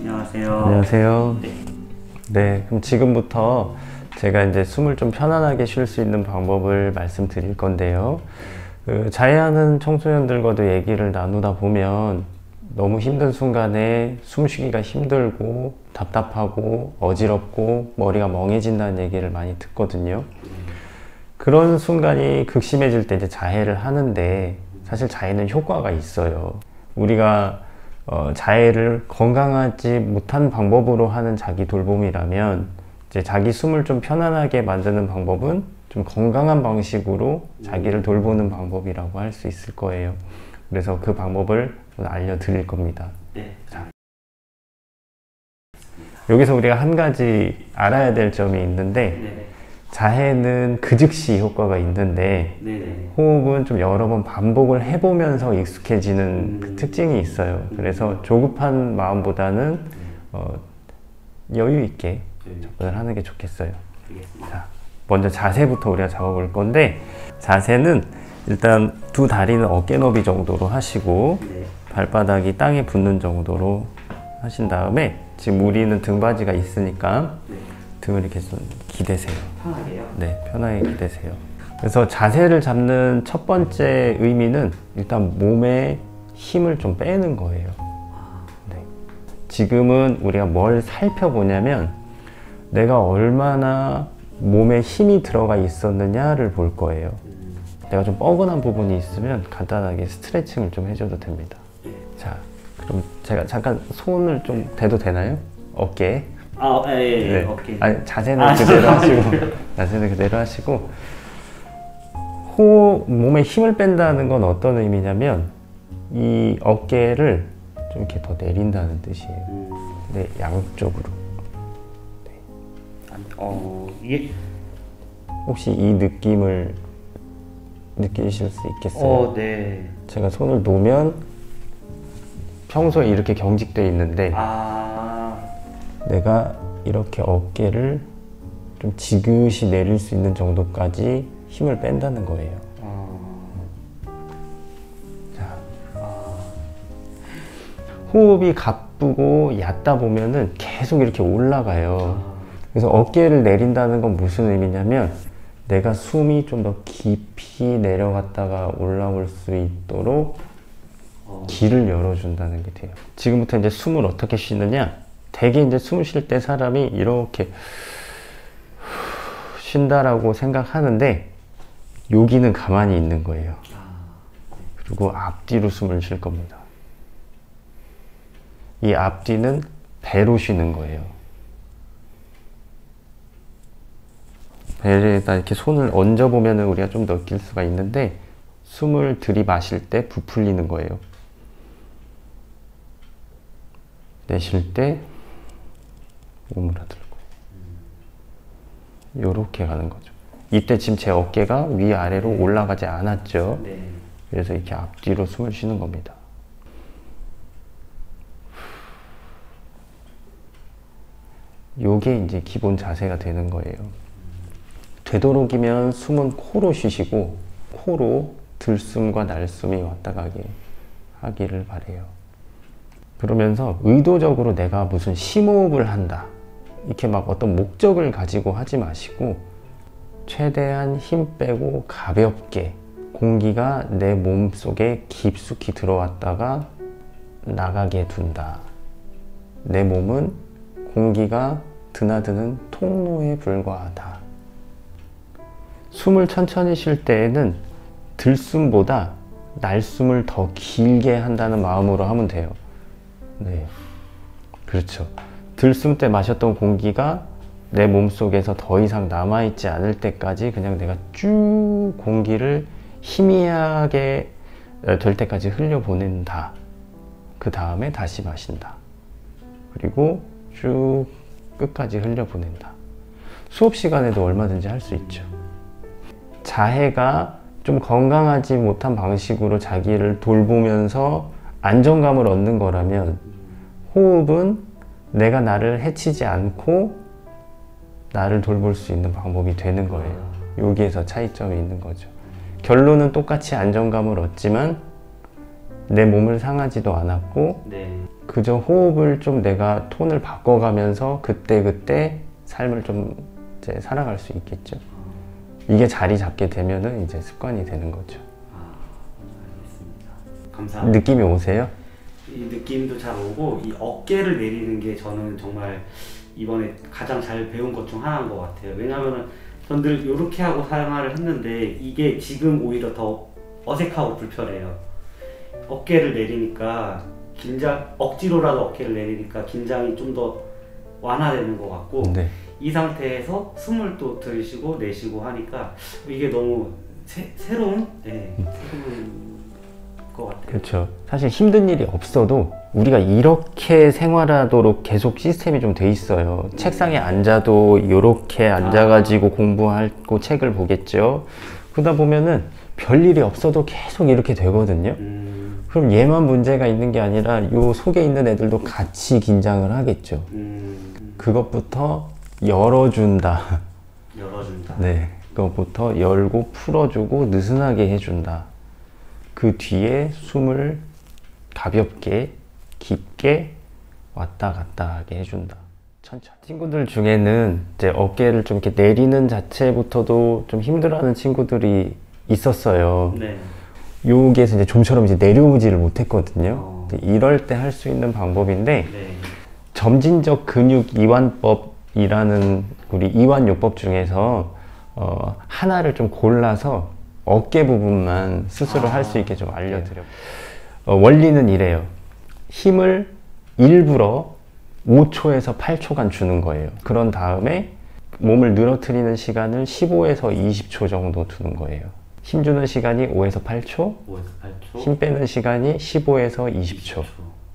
안녕하세요. 안녕하세요. 네. 네, 그럼 지금부터 제가 이제 숨을 좀 편안하게 쉴 수 있는 방법을 말씀드릴 건데요. 자해하는 청소년들과도 얘기를 나누다 보면 너무 힘든 순간에 숨쉬기가 힘들고 답답하고 어지럽고 머리가 멍해진다는 얘기를 많이 듣거든요. 그런 순간이 극심해질 때 이제 자해를 하는데, 사실 자해는 효과가 있어요. 우리가 자해를 건강하지 못한 방법으로 하는 자기 돌봄이라면, 이제 자기 숨을 좀 편안하게 만드는 방법은 좀 건강한 방식으로 자기를 돌보는 방법이라고 할 수 있을 거예요. 그래서 그 방법을 오늘 알려드릴 겁니다. 네. 자, 여기서 우리가 한 가지 알아야 될 점이 있는데, 네네. 자해는 그 즉시 효과가 있는데, 네네. 호흡은 좀 여러 번 반복을 해보면서 익숙해지는 그 특징이 있어요. 그래서 조급한 마음보다는 여유 있게 접근을 하는 게 좋겠어요. 알겠습니다. 자, 먼저 자세부터 우리가 잡아볼 건데, 자세는 일단 두 다리는 어깨 너비 정도로 하시고 네. 발바닥이 땅에 붙는 정도로 하신 다음에, 지금 우리는 등받이가 있으니까 네. 등을 이렇게 좀 기대세요. 편하게요? 네, 편하게 기대세요. 그래서 자세를 잡는 첫 번째 의미는 일단 몸에 힘을 좀 빼는 거예요. 네. 지금은 우리가 뭘 살펴보냐면 내가 얼마나 몸에 힘이 들어가 있었느냐를 볼 거예요. 내가 좀 뻐근한 부분이 있으면 간단하게 스트레칭을 좀 해줘도 됩니다. 자, 그럼 제가 잠깐 손을 좀 대도 되나요? 어깨에. 아, 예. 네. 오케이. 아니, 자세는 그대로 하시고, 자세는 그대로 하시고, 몸에 힘을 뺀다는 건 어떤 의미냐면, 이 어깨를 좀 이렇게 더 내린다는 뜻이에요. 네, 양쪽으로. 예. 혹시 이 느낌을 느끼실 수 있겠어요? 네. 제가 손을 놓으면 평소에 이렇게 경직되어 있는데, 내가 이렇게 어깨를 좀 지그시 내릴 수 있는 정도까지 힘을 뺀다는 거예요. 자, 호흡이 가쁘고 얕다 보면은 계속 이렇게 올라가요. 그래서 어깨를 내린다는 건 무슨 의미냐면, 내가 숨이 좀 더 깊이 내려갔다가 올라올 수 있도록 길을 열어준다는 게 돼요. 지금부터 이제 숨을 어떻게 쉬느냐? 대개 이제 숨 쉴 때 사람이 이렇게 쉰다라고 생각하는데, 여기는 가만히 있는 거예요. 그리고 앞뒤로 숨을 쉴 겁니다. 이 앞뒤는 배로 쉬는 거예요. 배에다 이렇게 손을 얹어보면 우리가 좀 느낄 수가 있는데, 숨을 들이마실 때 부풀리는 거예요. 내쉴 때 오므라들고, 요렇게 가는 거죠. 이때 지금 제 어깨가 위아래로 올라가지 않았죠. 네. 그래서 이렇게 앞뒤로 숨을 쉬는 겁니다. 요게 이제 기본 자세가 되는 거예요. 되도록이면 숨은 코로 쉬시고, 코로 들숨과 날숨이 왔다 가게 하기를 바래요. 그러면서 의도적으로 내가 무슨 심호흡을 한다, 이렇게 막 어떤 목적을 가지고 하지 마시고, 최대한 힘 빼고 가볍게 공기가 내 몸 속에 깊숙이 들어왔다가 나가게 둔다. 내 몸은 공기가 드나드는 통로에 불과하다. 숨을 천천히 쉴 때에는 들숨보다 날숨을 더 길게 한다는 마음으로 하면 돼요. 네, 그렇죠. 들숨 때 마셨던 공기가 내 몸속에서 더 이상 남아있지 않을 때까지 그냥 내가 쭉 공기를 희미하게 될 때까지 흘려보낸다. 그 다음에 다시 마신다. 그리고 쭉 끝까지 흘려보낸다. 수업 시간에도 얼마든지 할 수 있죠. 자해가 좀 건강하지 못한 방식으로 자기를 돌보면서 안정감을 얻는 거라면, 호흡은 내가 나를 해치지 않고 나를 돌볼 수 있는 방법이 되는 거예요. 여기에서 차이점이 있는 거죠. 결론은 똑같이 안정감을 얻지만 내 몸을 상하지도 않았고 네. 그저 호흡을 좀 내가 톤을 바꿔가면서 그때그때 삶을 좀 이제 살아갈 수 있겠죠. 이게 자리 잡게 되면은 이제 습관이 되는 거죠. 알겠습니다. 감사합니다. 느낌이 오세요? 이 느낌도 잘 오고 이 어깨를 내리는 게 저는 정말 이번에 가장 잘 배운 것 중 하나인 것 같아요. 왜냐면은 전 늘 이렇게 하고 생활을 했는데 이게 지금 오히려 더 어색하고 불편해요. 어깨를 내리니까 억지로라도 어깨를 내리니까 긴장이 좀 더 완화되는 것 같고 네. 이 상태에서 숨을 또 들이쉬고 내쉬고 하니까 이게 너무 새로운 것 같아요. 그렇죠. 사실 힘든 일이 없어도 우리가 이렇게 생활하도록 계속 시스템이 좀 돼 있어요. 책상에 앉아도 이렇게 앉아가지고 공부하고 책을 보겠죠. 그러다 보면은 별일이 없어도 계속 이렇게 되거든요. 그럼 얘만 문제가 있는 게 아니라 요 속에 있는 애들도 같이 긴장을 하겠죠. 그것부터 열어준다. 열어준다. 네, 그것부터 열고 풀어주고 느슨하게 해준다. 그 뒤에 숨을 가볍게 깊게 왔다 갔다 하게 해준다. 천천히. 친구들 중에는 이제 어깨를 좀 이렇게 내리는 자체부터도 좀 힘들어하는 친구들이 있었어요. 네. 여기에서 이제 좀처럼 이제 내려오지를 못했거든요. 이럴 때 할 수 있는 방법인데 네. 점진적 근육 이완법이라는 우리 이완요법 중에서 하나를 좀 골라서 어깨 부분만 스스로 할 수 있게 좀 알려드려. 원리는 이래요. 힘을 일부러 5초에서 8초간 주는 거예요. 그런 다음에 몸을 늘어뜨리는 시간을 15에서 20초 정도 두는 거예요. 힘 주는 시간이 5에서 8초, 5에서 8초. 힘 빼는 시간이 15에서 20초.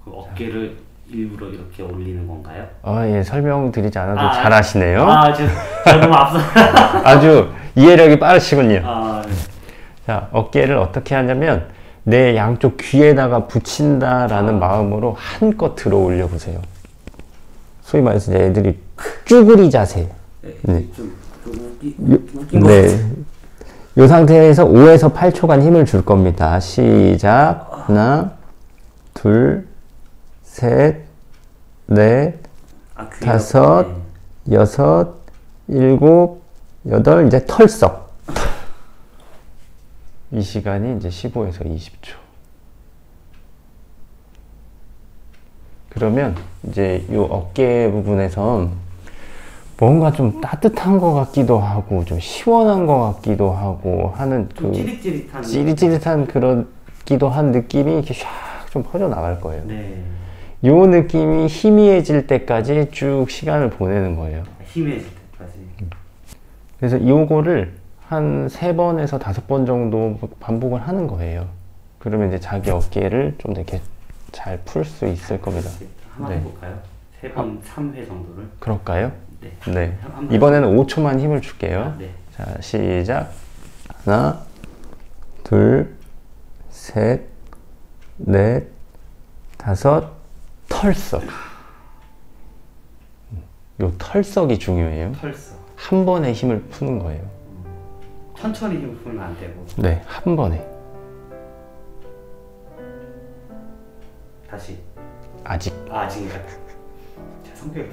그 어깨를 일부러 이렇게 올리는 건가요? 예, 설명드리지 않아도 잘 아시네요. 제가 너무 앞서. 아주 이해력이 빠르시군요. 네. 자, 어깨를 어떻게 하냐면 내 양쪽 귀에다가 붙인다라는 마음으로 한껏 들어 올려 보세요. 소위 말해서 이제 애들이 쭈구리 자세. 네. 좀 웃긴 것 네. 같아요. 이 상태에서 5에서 8초간 힘을 줄 겁니다. 시작. 하나, 둘, 셋, 넷, 다섯, 여섯, 일곱, 여덟, 이제 털썩. 이 시간이 이제 15에서 20초. 그러면 이제 이 어깨 부분에서 뭔가 좀 따뜻한 것 같기도 하고 좀 시원한 것 같기도 하고 하는 그 찌릿찌릿한 그렇기도 한 느낌이 이렇게 샥 좀 퍼져 나갈 거예요. 네. 요 느낌이 희미해질 때까지 쭉 시간을 보내는 거예요. 희미해질 때까지. 그래서 요거를 한 3번에서 5번 정도 반복을 하는 거예요. 그러면 이제 자기 어깨를 좀 이렇게 잘 풀 수 있을 겁니다. 한번 해볼까요? 3번 3회 정도를. 그럴까요? 네. 네. 이번에는 5초만 힘을 줄게요. 네. 자, 시작. 하나, 둘, 셋, 넷, 다섯, 털썩. 요 털썩이 중요해요. 털썩. 한 번에 힘을 푸는 거예요. 천천히 힘을 풀면 안 되고. 네, 한 번에. 다시. 아직인가요? 제 성격이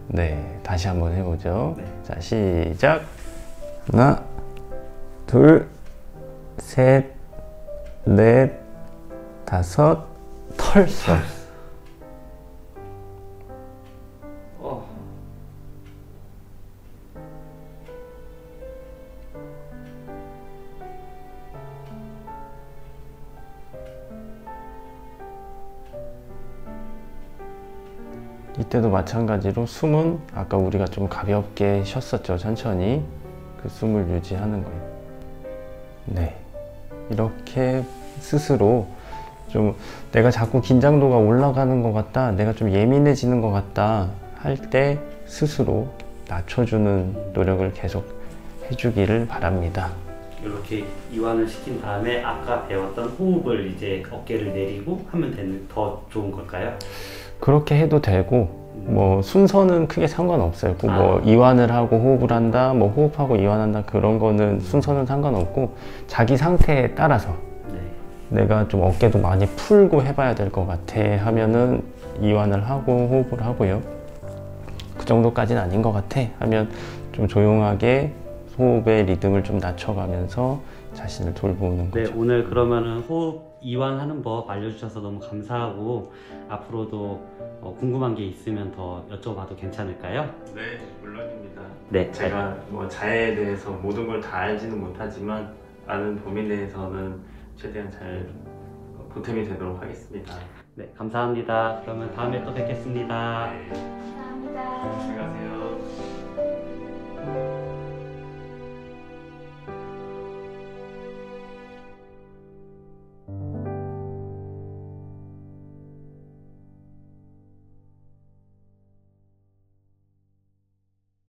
네, 다시 한번 해보죠. 네. 자, 시작. 하나, 둘, 셋, 넷, 다섯, 털썩. 이때도 마찬가지로 숨은 아까 우리가 좀 가볍게 쉬었었죠. 천천히 그 숨을 유지하는 거예요. 네, 이렇게 스스로 좀 내가 자꾸 긴장도가 올라가는 것 같다, 내가 좀 예민해지는 것 같다 할 때 스스로 낮춰주는 노력을 계속 해주기를 바랍니다. 이렇게 이완을 시킨 다음에 아까 배웠던 호흡을 이제 어깨를 내리고 하면 더 좋은 걸까요? 그렇게 해도 되고 뭐 순서는 크게 상관없어요. 꼭 뭐 아. 이완을 하고 호흡을 한다, 뭐 호흡하고 이완한다 그런 거는 순서는 상관없고 자기 상태에 따라서 네. 내가 좀 어깨도 많이 풀고 해봐야 될 것 같아 하면은 이완을 하고 호흡을 하고요. 그 정도까지는 아닌 것 같아 하면 좀 조용하게 호흡의 리듬을 좀 낮춰가면서 자신을 돌보는 네, 거죠. 오늘 그러면은 호흡 이완하는 법 알려주셔서 너무 감사하고 앞으로도 궁금한 게 있으면 더 여쭤봐도 괜찮을까요? 네, 물론입니다. 네, 제가 뭐 자해에 대해서 모든 걸 다 알지는 못하지만 아는 범위에 대해서는 최대한 잘 보탬이 되도록 하겠습니다. 네, 감사합니다. 그러면 다음에 또 뵙겠습니다. 감사합니다. 안녕히 가세요.